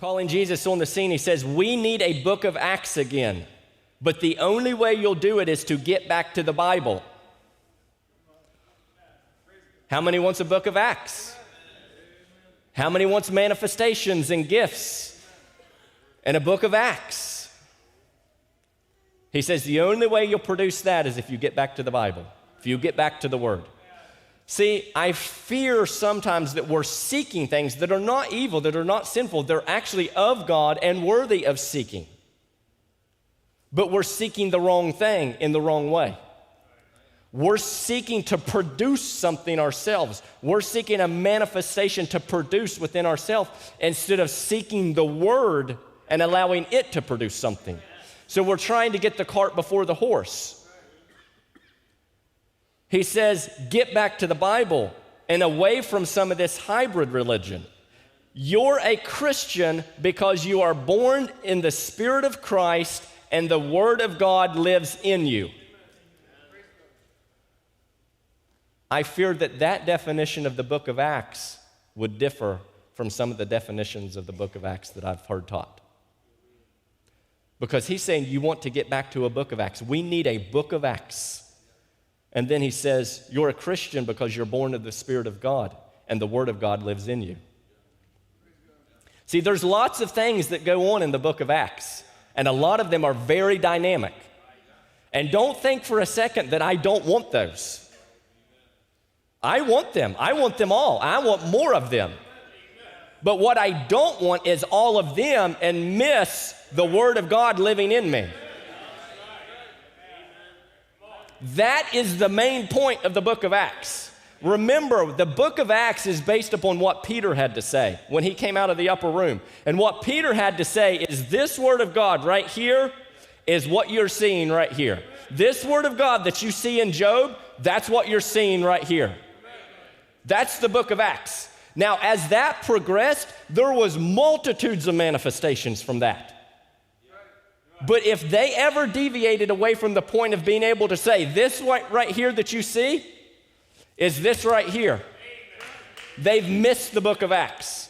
calling Jesus on the scene, he says, we need a book of Acts again, but the only way you'll do it is to get back to the Bible. How many wants a book of Acts? How many wants manifestations and gifts and a book of Acts? He says the only way you'll produce that is if you get back to the Bible, if you get back to the Word. See, I fear sometimes that we're seeking things that are not evil, that are not sinful. They're actually of God and worthy of seeking. But we're seeking the wrong thing in the wrong way. We're seeking to produce something ourselves. We're seeking a manifestation to produce within ourselves instead of seeking the Word and allowing it to produce something. So we're trying to get the cart before the horse. He says, get back to the Bible and away from some of this hybrid religion. You're a Christian because you are born in the Spirit of Christ and the Word of God lives in you. I fear that that definition of the book of Acts would differ from some of the definitions of the book of Acts that I've heard taught. Because he's saying you want to get back to a book of Acts. We need a book of Acts. And then he says, you're a Christian because you're born of the Spirit of God and the Word of God lives in you. See, there's lots of things that go on in the book of Acts, and a lot of them are very dynamic. And don't think for a second that I don't want those. I want them. I want them all. I want more of them. But what I don't want is all of them and miss the Word of God living in me. That is the main point of the book of Acts. Remember, the book of Acts is based upon what Peter had to say when he came out of the upper room. And what Peter had to say is this Word of God right here is what you're seeing right here. This Word of God that you see in Job, that's what you're seeing right here. That's the book of Acts. Now, as that progressed, there was multitudes of manifestations from that. But if they ever deviated away from the point of being able to say, this right here that you see is this right here, they've missed the book of Acts.